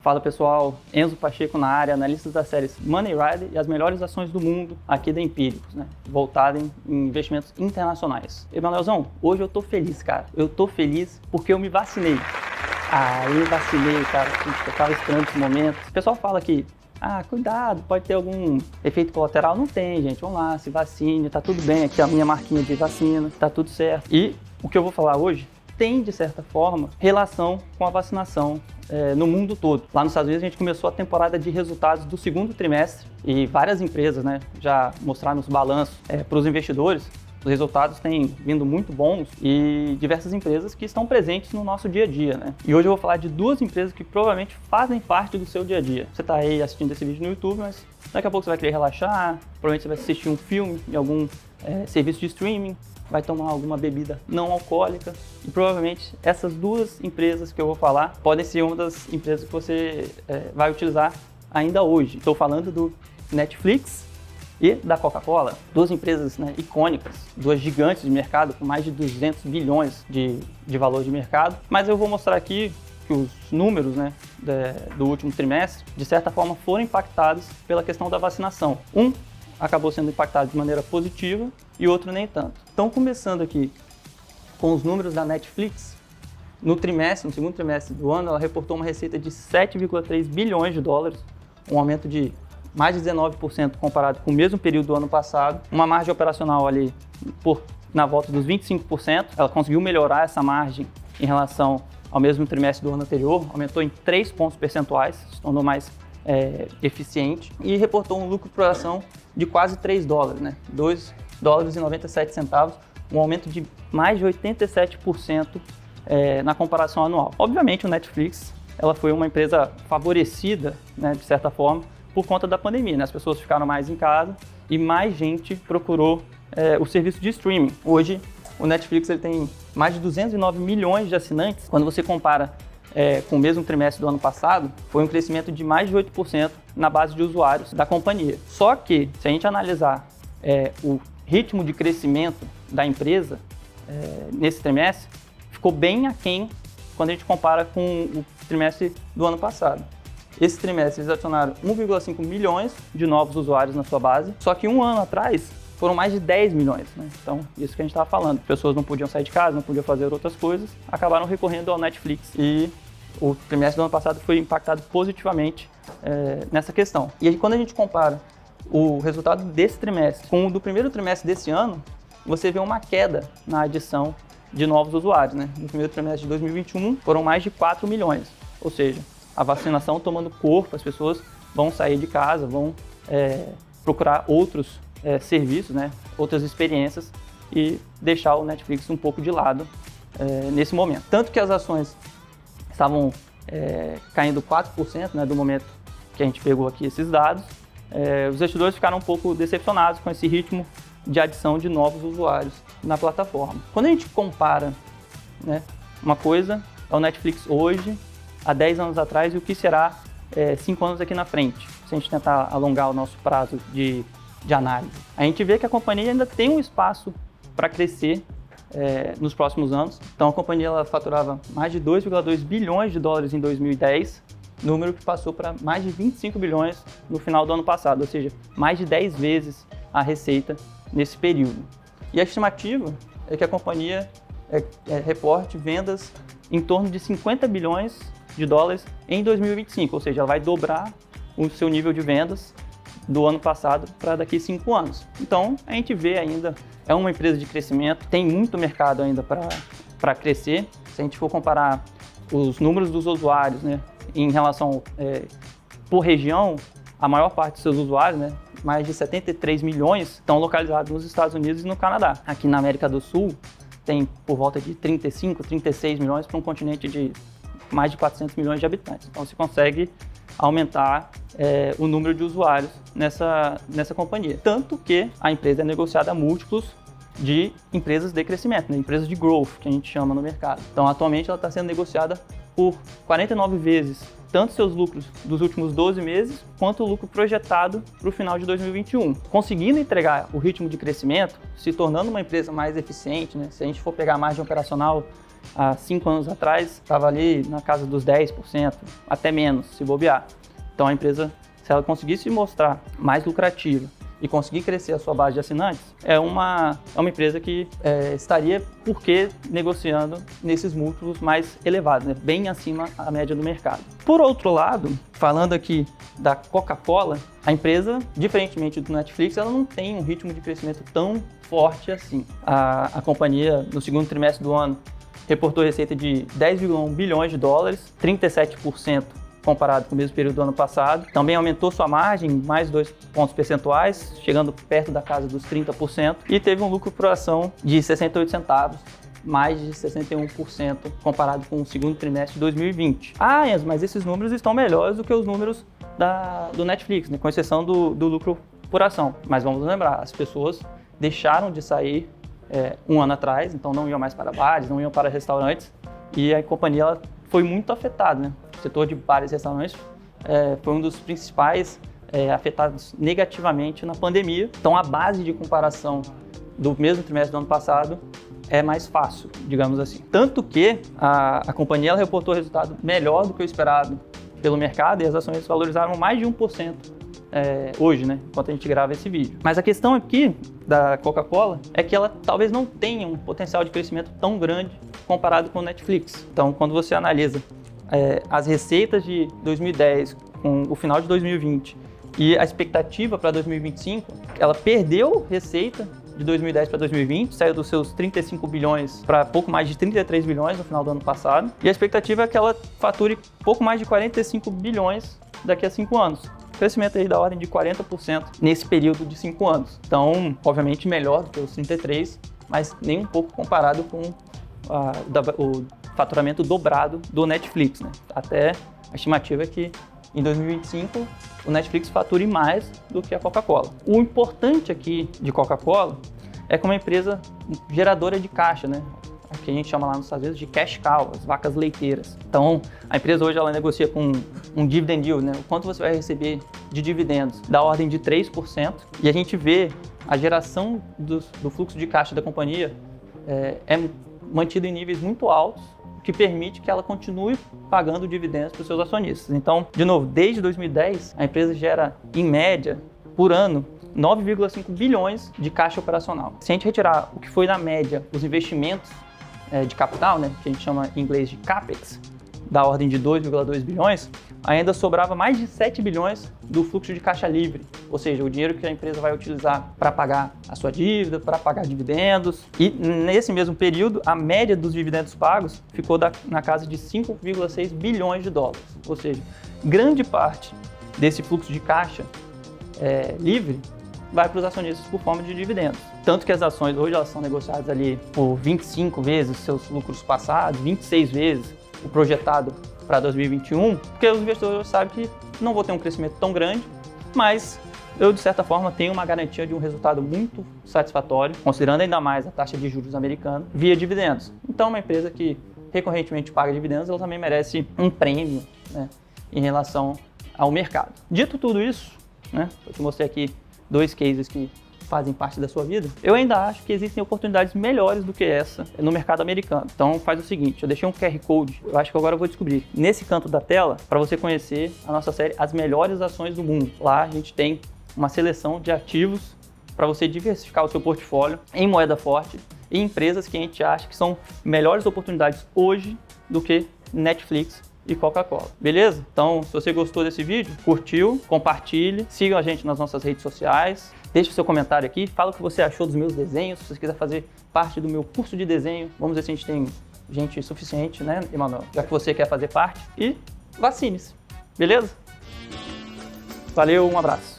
Fala pessoal, Enzo Pacheco na área, analista das séries Money Rider e as melhores ações do mundo aqui da Empíricos, voltada em investimentos internacionais. Emanuelzão, hoje eu tô feliz, cara. Eu tô feliz porque eu me vacinei. Eu me vacinei, cara. Eu tava esperando esse momento. O pessoal fala que, cuidado, pode ter algum efeito colateral. Não tem, gente. Vamos lá, se vacine, tá tudo bem. Aqui é a minha marquinha de vacina, tá tudo certo. E o que eu vou falar hoje tem, de certa forma, relação com a vacinação no mundo todo. Lá nos Estados Unidos a gente começou a temporada de resultados do segundo trimestre e várias empresas já mostraram os balanços para os investidores. Os resultados têm vindo muito bons e diversas empresas que estão presentes no nosso dia a dia. E hoje eu vou falar de duas empresas que provavelmente fazem parte do seu dia a dia. Você está aí assistindo esse vídeo no YouTube, mas daqui a pouco você vai querer relaxar, provavelmente você vai assistir um filme em algum serviço de streaming, vai tomar alguma bebida não alcoólica e provavelmente essas duas empresas que eu vou falar podem ser uma das empresas que você vai utilizar ainda hoje. Estou falando do Netflix e da Coca-Cola, duas empresas icônicas, duas gigantes de mercado com mais de 200 bilhões de valor de mercado, mas eu vou mostrar aqui que os números do último trimestre, de certa forma, foram impactados pela questão da vacinação. Um acabou sendo impactado de maneira positiva e outro nem tanto. Então, começando aqui com os números da Netflix, no segundo trimestre do ano, ela reportou uma receita de 7,3 bilhões de dólares, um aumento de mais de 19% comparado com o mesmo período do ano passado, uma margem operacional ali na volta dos 25%, ela conseguiu melhorar essa margem em relação ao mesmo trimestre do ano anterior, aumentou em 3 pontos percentuais, se tornou mais eficiente e reportou um lucro por ação de quase 3 dólares, 2 dólares e 97 centavos, um aumento de mais de 87% na comparação anual. Obviamente, o Netflix ela foi uma empresa favorecida, de certa forma, por conta da pandemia. As pessoas ficaram mais em casa e mais gente procurou o serviço de streaming. Hoje, o Netflix ele tem mais de 209 milhões de assinantes. Quando você compara com o mesmo trimestre do ano passado, foi um crescimento de mais de 8% na base de usuários da companhia. Só que, se a gente analisar o ritmo de crescimento da empresa nesse trimestre, ficou bem aquém quando a gente compara com o trimestre do ano passado. Esse trimestre eles adicionaram 1,5 milhões de novos usuários na sua base, só que um ano atrás foram mais de 10 milhões. Então, isso que a gente estava falando. Pessoas não podiam sair de casa, não podiam fazer outras coisas, acabaram recorrendo ao Netflix e o trimestre do ano passado foi impactado positivamente nessa questão. E aí, quando a gente compara o resultado desse trimestre com o do primeiro trimestre desse ano, você vê uma queda na adição de novos usuários. No primeiro trimestre de 2021 foram mais de 4 milhões, ou seja, a vacinação tomando corpo, as pessoas vão sair de casa, vão procurar outros serviços, outras experiências e deixar o Netflix um pouco de lado nesse momento. Tanto que as ações estavam caindo 4% do momento que a gente pegou aqui esses dados, os investidores ficaram um pouco decepcionados com esse ritmo de adição de novos usuários na plataforma. Quando a gente compara uma coisa é o Netflix hoje, há 10 anos atrás, e o que será 5 anos aqui na frente, se a gente tentar alongar o nosso prazo de análise. A gente vê que a companhia ainda tem um espaço para crescer nos próximos anos. Então a companhia ela faturava mais de 2,2 bilhões de dólares em 2010, número que passou para mais de 25 bilhões no final do ano passado, ou seja, mais de 10 vezes a receita nesse período. E a estimativa é que a companhia reporte vendas em torno de 50 bilhões de dólares em 2025, ou seja, ela vai dobrar o seu nível de vendas do ano passado para daqui a 5 anos. Então, a gente vê ainda, é uma empresa de crescimento, tem muito mercado ainda para crescer. Se a gente for comparar os números dos usuários, em relação por região, a maior parte dos seus usuários, mais de 73 milhões, estão localizados nos Estados Unidos e no Canadá. Aqui na América do Sul, tem por volta de 35, 36 milhões para um continente de mais de 400 milhões de habitantes. Então, você consegue aumentar o número de usuários nessa companhia. Tanto que a empresa é negociada a múltiplos de empresas de crescimento, empresas de growth, que a gente chama no mercado. Então, atualmente, ela está sendo negociada por 49 vezes tanto seus lucros dos últimos 12 meses, quanto o lucro projetado para o final de 2021. Conseguindo entregar o ritmo de crescimento, se tornando uma empresa mais eficiente, Se a gente for pegar a margem operacional há 5 anos atrás estava ali na casa dos 10%, até menos, se bobear. Então a empresa, se ela conseguisse mostrar mais lucrativa e conseguir crescer a sua base de assinantes, é uma empresa que estaria, por que, negociando nesses múltiplos mais elevados, né? Bem acima da média do mercado. Por outro lado, falando aqui da Coca-Cola, a empresa, diferentemente do Netflix, ela não tem um ritmo de crescimento tão forte assim. A companhia, no segundo trimestre do ano, reportou receita de 10,1 bilhões de dólares, 37% comparado com o mesmo período do ano passado. Também aumentou sua margem, mais 2 pontos percentuais, chegando perto da casa dos 30%, e teve um lucro por ação de 68 centavos, mais de 61% comparado com o segundo trimestre de 2020. Enzo, mas esses números estão melhores do que os números do Netflix, né, com exceção do lucro por ação. Mas vamos lembrar, as pessoas deixaram de sair um ano atrás, então não iam mais para bares, não iam para restaurantes, e a companhia ela foi muito afetada, né? O setor de bares e restaurantes foi um dos principais afetados negativamente na pandemia. Então a base de comparação do mesmo trimestre do ano passado é mais fácil, digamos assim. Tanto que a companhia ela reportou resultado melhor do que o esperado pelo mercado, e as ações valorizaram mais de 1% hoje, né, enquanto a gente grava esse vídeo. Mas a questão aqui da Coca-Cola é que ela talvez não tenha um potencial de crescimento tão grande comparado com o Netflix. Então, quando você analisa as receitas de 2010 com o final de 2020 e a expectativa para 2025, ela perdeu receita de 2010 para 2020, saiu dos seus 35 bilhões para pouco mais de 33 bilhões no final do ano passado, e a expectativa é que ela fature pouco mais de 45 bilhões daqui a 5 anos. Crescimento aí da ordem de 40% nesse período de 5 anos. Então, obviamente, melhor do que os 33, mas nem um pouco comparado com o faturamento dobrado do Netflix, né? Até a estimativa é que em 2025 o Netflix fature mais do que a Coca-Cola. O importante aqui de Coca-Cola é como uma empresa geradora de caixa, né? O que a gente chama lá nos Estados Unidos de cash cow, as vacas leiteiras. Então, a empresa hoje ela negocia com um dividend yield, né? O quanto você vai receber de dividendos, da ordem de 3%. E a gente vê a geração do fluxo de caixa da companhia é mantida em níveis muito altos, o que permite que ela continue pagando dividendos para os seus acionistas. Então, de novo, desde 2010, a empresa gera, em média, por ano, 9,5 bilhões de caixa operacional. Se a gente retirar o que foi na média os investimentos de capital, né, que a gente chama em inglês de CAPEX, da ordem de 2,2 bilhões, ainda sobrava mais de 7 bilhões do fluxo de caixa livre, ou seja, o dinheiro que a empresa vai utilizar para pagar a sua dívida, para pagar dividendos. E nesse mesmo período, a média dos dividendos pagos ficou na casa de 5,6 bilhões de dólares, ou seja, grande parte desse fluxo de caixa livre vai para os acionistas por forma de dividendos. Tanto que as ações hoje elas são negociadas ali por 25 vezes seus lucros passados, 26 vezes o projetado para 2021, porque os investidores sabem que não vou ter um crescimento tão grande, mas eu, de certa forma, tenho uma garantia de um resultado muito satisfatório, considerando ainda mais a taxa de juros americana, via dividendos. Então, uma empresa que recorrentemente paga dividendos, ela também merece um prêmio, né, em relação ao mercado. Dito tudo isso, né, eu te mostrei aqui 2 cases que fazem parte da sua vida, eu ainda acho que existem oportunidades melhores do que essa no mercado americano. Então faz o seguinte, eu deixei um QR Code, eu acho que agora eu vou descobrir nesse canto da tela para você conhecer a nossa série As Melhores Ações do Mundo. Lá a gente tem uma seleção de ativos para você diversificar o seu portfólio em moeda forte e empresas que a gente acha que são melhores oportunidades hoje do que Netflix e Coca-Cola, beleza? Então, se você gostou desse vídeo, curtiu, compartilhe, siga a gente nas nossas redes sociais, deixe o seu comentário aqui, fala o que você achou dos meus desenhos, se você quiser fazer parte do meu curso de desenho, vamos ver se a gente tem gente suficiente, né, Emanuel? Já que você quer fazer parte, e vacine-se, beleza? Valeu, um abraço.